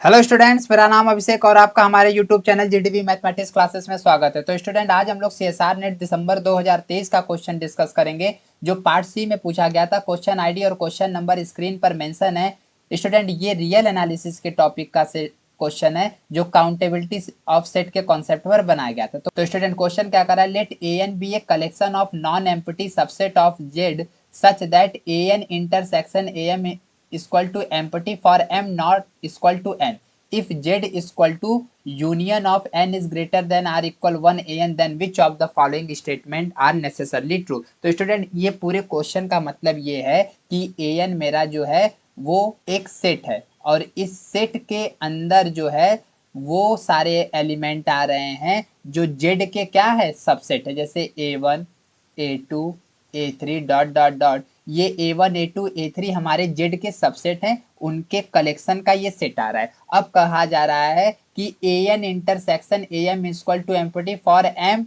Hello students, मेरा नाम अभिषेक और आपका हमारे YouTube channel GDB mathematics classes में स्वागत है। तो स्टूडेंट, आज हम लोग सीएसआर नेट दिसंबर 2023 का क्वेश्चन डिस्कस करेंगे जो पार्ट सी में पूछा गया था। क्वेश्चन आईडी और क्वेश्चन नंबर स्क्रीन पर मेंशन है। स्टूडेंट, ये रियल एनालिसिस के टॉपिक का क्वेश्चन है जो काउंटेबिलिटी ऑफ सेट के कॉन्सेप्ट पर बनाया गया था। तो स्टूडेंट, क्वेश्चन क्या कर रहा है, let A N be a collection of non empty subset of Z such that A N intersection A M equal to empty for m not equal to n. If z equal to union of n is greater than or equal 1 an, then which of the following statement are necessarily true? तो student, ये पूरे question का मतलब ये है कि an मेरा जो है वो एक सेट है और इस सेट के अंदर जो है वो सारे एलिमेंट आ रहे हैं जो z के क्या है, सबसेट है। जैसे a1 a2 a3 dot dot dot, ये a1 a2 a3 हमारे z के सबसेट हैं, उनके कलेक्शन का ये सेट आ रहा है। अब कहा जा रहा है कि an intersection am equal to empty for m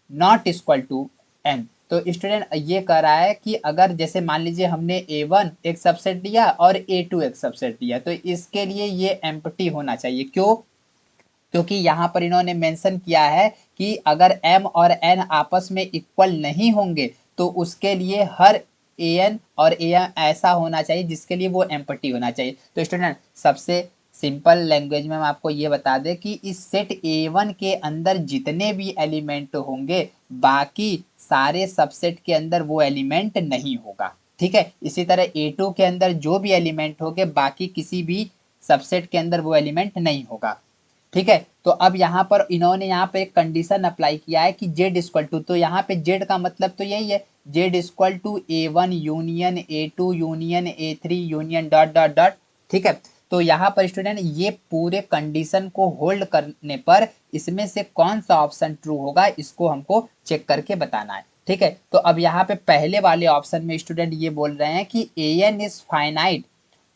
not equal to n। तो स्टूडेंट, ये कह रहा है कि अगर जैसे मान लीजिए हमने a1 एक सबसेट लिया और a2 एक सबसेट लिया, तो इसके लिए ये एम्प्टी होना चाहिए। क्यों? क्योंकि यहाँ पर इन्होंने मेंशन किया है कि अगर m और n आपस में इक्वल नहीं होंगे तो उसके लिए हर an और am ऐसा होना चाहिए जिसके लिए वो एम्प्टी होना चाहिए। तो स्टूडेंट, सबसे सिंपल लैंग्वेज में हम आपको ये बता दें कि इस सेट A1 के अंदर जितने भी एलिमेंट होंगे बाकी सारे सबसेट के अंदर वो एलिमेंट नहीं होगा। ठीक है, इसी तरह A2 के अंदर जो भी एलिमेंट होंगे बाकी किसी भी सबसेट के अंदर वो एलिमेंट नहीं होगा। ठीक है, तो अब यहाँ पर इन्होंने यहाँ पे एक कंडीशन अप्लाई किया है कि जेड इक्वल टू, तो यहाँ पे जेड का मतलब तो यही है, Z equal to a1 union a2 union a3 union dot dot dot. ठीक है, तो यहाँ पर स्टूडेंट ये पूरे कंडीशन को होल्ड करने पर इसमें से कौन सा ऑप्शन ट्रू होगा इसको हमको चेक करके बताना है। ठीक है, तो अब यहाँ पे पहले वाले ऑप्शन में स्टूडेंट ये बोल रहे हैं कि a n is finite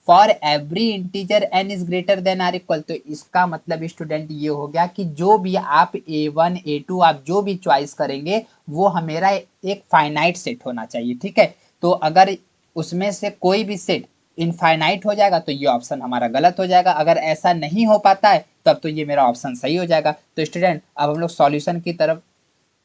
for every integer n is greater than or equal. तो इसका मतलब स्टूडेंट ये हो गया कि जो भी आप a1 a2 आप जो भी चॉइस करेंगे वो हमेरा एक फाइनाइट सेट होना चाहिए। ठीक है, तो अगर उसमें से कोई भी सेट इनफाइनाइट हो जाएगा तो ये ऑप्शन हमारा गलत हो जाएगा। अगर ऐसा नहीं हो पाता है तब तो ये मेरा ऑप्शन सही हो जाएगा। तो स्टूडेंट, अब हम लोग सॉल्यूशन की तरफ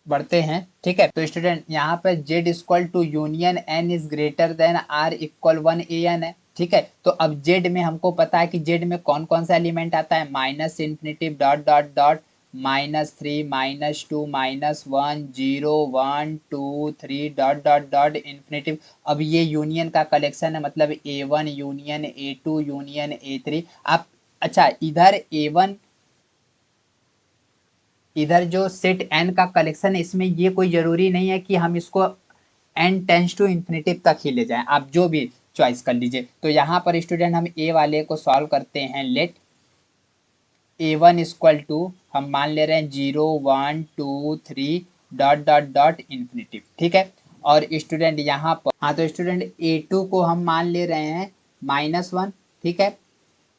बढ़ते हैं। ठीक है, तो स्टूडेंट यहाँ पे z equal to union n is greater than r equal 1 an है। ठीक है, तो अब z में हमको पता है कि z में कौन कौन सा एलिमेंट आता है, minus infinitive dot dot dot -3 -2 -1 0 1 2 3 dot dot dot infinitive. अब ये यूनियन का कलेक्शन है, मतलब a1 union a2 union a3। आप अच्छा, इधर जो सेट n का कलेक्शन है इसमें ये कोई जरूरी नहीं है कि हम इसको n टेंस टू इन्फिनिटिव तक ही ले जाएं, आप जो भी चॉइस कर लीजिए। तो यहाँ पर स्टूडेंट हम ए वाले को सॉल्व करते हैं। लेट a1 इक्वल टू हम मान ले रहे हैं 0 1 2 3 डॉट डॉट डॉट इन्फिनिटिव। ठीक है, और स्टूडेंट यहाँ पर हाँ, तो स्टूडेंट a2 को हम मान ले रहे हैं -1। ठीक है,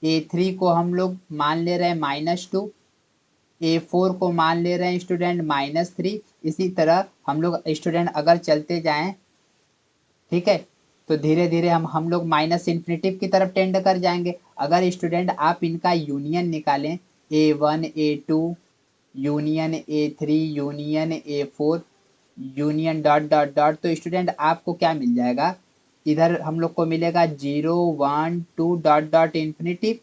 a3 को हम लोग मान ले रहे हैं -2, A4 को मान ले रहे हैं स्टूडेंट -3। इसी तरह हम लोग स्टूडेंट अगर चलते जाएं, ठीक है, तो धीरे धीरे हम लोग माइनस इन्फिनिटिव की तरफ टेंड कर जाएंगे। अगर स्टूडेंट आप इनका यूनियन निकालें, A1 A2 union A3 union A4 union dot dot dot, तो स्टूडेंट आपको क्या मिल जाएगा, इधर हम लोग को मिलेगा 0 1 2 dot dot infinitive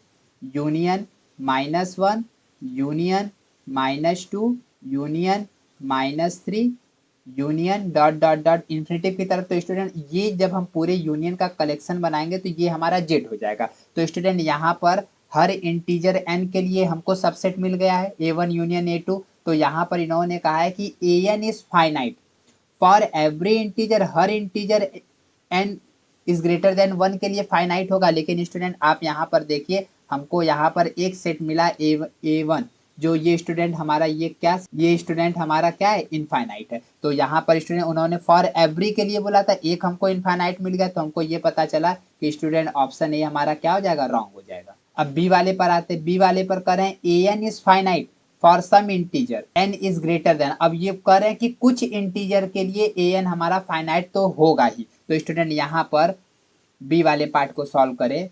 union -1 union -2 union -3 union dot dot dot infinitive की तरफ। तो स्टूडेंट ये जब हम पूरे यूनियन का कलेक्शन बनाएंगे तो ये हमारा जेड हो जाएगा। तो स्टूडेंट यहाँ पर हर इंटीजर n के लिए हमको सबसेट मिल गया है a1 यूनियन a2। तो यहाँ पर इन्होंने कहा है कि an is finite for every integer, her integer n is greater then 1 के लिए फाइनाइट होगा। लेकिन स्टूडेंट आप यहाँ पर देखिए, हमको यहाँ पर एक सेट मिला a1, जो ये स्टूडेंट हमारा ये स्टूडेंट हमारा क्या है, इनफाइनाइट है। तो यहाँ पर स्टूडेंट उन्होंने फॉर एवरी के लिए बोला था, एक हमको इनफाइनाइट मिल गया, तो हमको ये पता चला कि स्टूडेंट ऑप्शन ए हमारा क्या हो जाएगा, रॉन्ग हो जाएगा। अब बी वाले पर आते, बी वाले पर कह रहे हैं a n is finite for some integer n is greater than. अब ये कह रहे हैं कि कुछ इंटीजर के लिए ए एन हमारा फाइनाइट तो होगा ही। तो स्टूडेंट यहाँ पर बी वाले पार्ट को सॉल्व करें।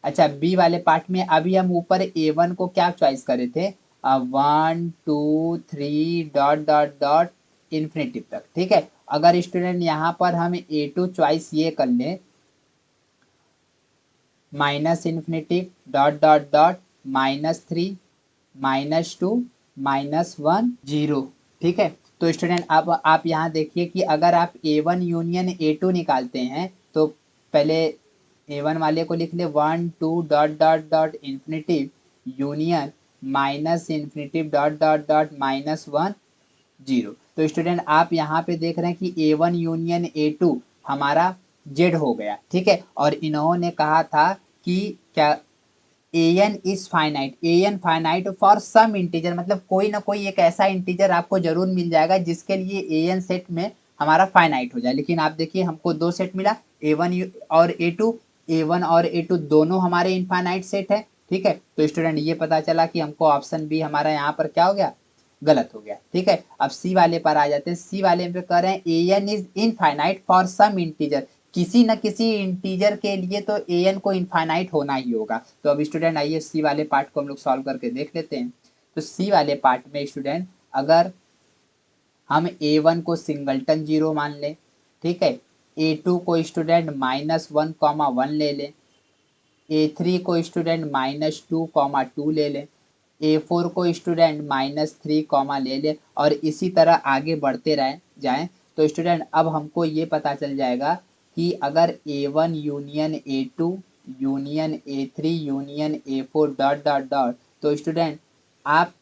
अच्छा, बी वाले पार्ट में अभी हम ऊपर A1 को क्या चॉइस करे थे, 1 2 3 डॉट डॉट डॉट इन्फिनिटिव तक, ठीक है। अगर स्टूडेंट यहाँ पर हम A2 चॉइस ये कर लें, minus infinitive dot dot dot -3 -2 -1 0, ठीक है। तो स्टूडेंट अब आप यहाँ देखिए कि अगर आप A1 यूनियन A2 निकालते हैं तो पहले A1 वाले को लिख ले 1 2 dot dot dot infinitive union minus infinitive dot dot dot -1 0। तो स्टूडेंट आप यहाँ पे देख रहे हैं कि A1 यूनियन A2 हमारा जेड हो गया, ठीक है। और इन्होंने कहा था कि क्या, an is finite, an finite for some integer, मतलब कोई ना कोई एक ऐसा इंटीजर आपको जरूर मिल जाएगा जिसके लिए an सेट में हमारा फाइनाइट हो जाए। लेकिन आप देखिए हमको दो सेट मिला, A1 और A2, A1 और A2 दोनों हमारे इनफाइनाइट सेट है, ठीक है। तो स्टूडेंट ये पता चला कि हमको ऑप्शन बी हमारा यहाँ पर क्या हो गया, गलत हो गया, ठीक है। अब सी वाले पर आ जाते हैं। सी वाले में कह रहे हैं an is infinite for some integer, किसी न किसी इंटीजर के लिए तो an को इनफाइनाइट होना ही होगा। तो अब स्टूडेंट आइए सी वाले पार्ट को हम लोग सॉल्व करके देख लेते हैं। तो सी वाले पार्ट में स्टूडेंट अगर हम A1 को सिंगलटन जीरो मान लें, ठीक है, A2 को स्टूडेंट -1, 1 ले लें, A3 को स्टूडेंट -2, 2 ले लें, A4 को स्टूडेंट -3, ले लें, और इसी तरह आगे बढ़ते रह जाएं। तो स्टूडेंट अब हमको ये पता चल जाएगा कि अगर A1 union A2 union A3 union A4 dot dot dot, तो स्टूडेंट आप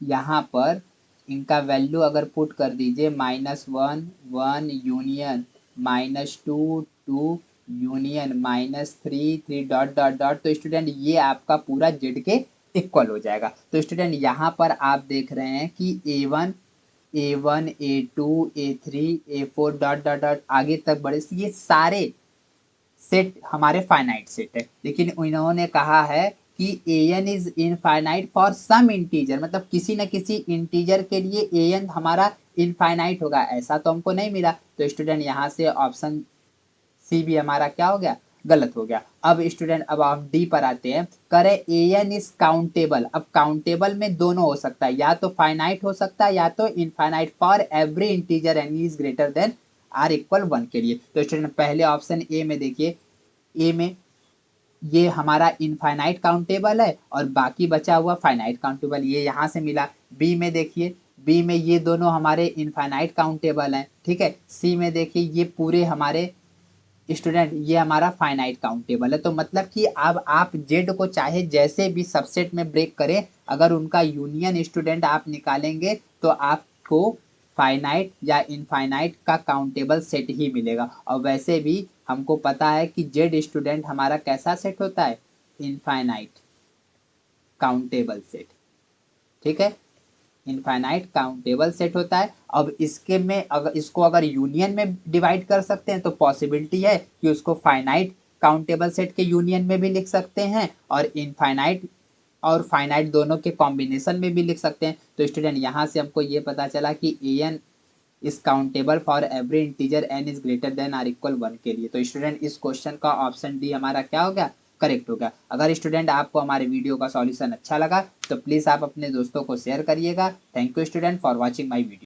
यहाँ पर इनका वैल्यू अगर पुट कर दीजिए, -1 1 union -2 2 union -3 3 dot dot dot, तो स्टूडेंट ये आपका पूरा जेड के इक्वल हो जाएगा। तो स्टूडेंट यहाँ पर आप देख रहे हैं कि A1 A2 A3 A4 dot dot dot आगे तक बढ़े, ये सारे सेट हमारे फाइनाइट सेट है। लेकिन इन्होंने कहा है कि an is infinite for some integer, मतलब किसी न किसी इंटीजर के लिए an हमारा इनफाइनाइट होगा, ऐसा तो हमको नहीं मिला। तो स्टूडेंट यहाँ से ऑप्शन सी भी हमारा क्या हो गया, गलत हो गया। अब स्टूडेंट अब आप डी पर आते हैं, करे an इज काउंटेबल। अब काउंटेबल में दोनों हो सकता है, या तो फाइनाइट हो सकता है या तो infinite, for every integer n is greater than r equal 1 के लिए। तो स्टूडेंट पहले ऑप्शन ए में देखिए, ए में ये हमारा इनफाइनाइट काउंटेबल है और बाकी बचा हुआ फाइनाइट काउंटेबल, ये यहाँ से मिला। बी में देखिए, बी में ये दोनों हमारे इनफाइनाइट काउंटेबल हैं, ठीक है। सी में देखिए ये पूरे हमारे स्टूडेंट ये हमारा फाइनाइट काउंटेबल है। तो मतलब कि अब आप जेड को चाहे जैसे भी सबसेट में ब्रेक करें, अगर उनका यूनियन स्टूडेंट आप निकालेंगे तो आपको फाइनाइट या इनफाइनाइट का काउंटेबल सेट ही मिलेगा। और वैसे भी हमको पता है कि जेड स्टूडेंट हमारा कैसा सेट होता है, इनफाइनाइट काउंटेबल सेट, ठीक है, इनफाइनाइट काउंटेबल सेट होता है। अब इसके में अगर इसको अगर यूनियन में डिवाइड कर सकते हैं तो पॉसिबिलिटी है कि उसको फाइनाइट काउंटेबल सेट के यूनियन में भी लिख सकते हैं और इनफाइनाइट और फाइनाइट दोनों के कॉम्बिनेशन में भी लिख सकते हैं। तो स्टूडेंट यहाँ से हमको ये पता चला कि an is countable for every integer n is greater than or equal 1 के लिए। तो स्टूडेंट इस क्वेश्चन का ऑप्शन डी हमारा क्या हो गया, करेक्ट होगा। अगर स्टूडेंट आपको हमारे वीडियो का सॉल्यूशन अच्छा लगा तो प्लीज़ आप अपने दोस्तों को शेयर करिएगा। Thank you student for watching my video.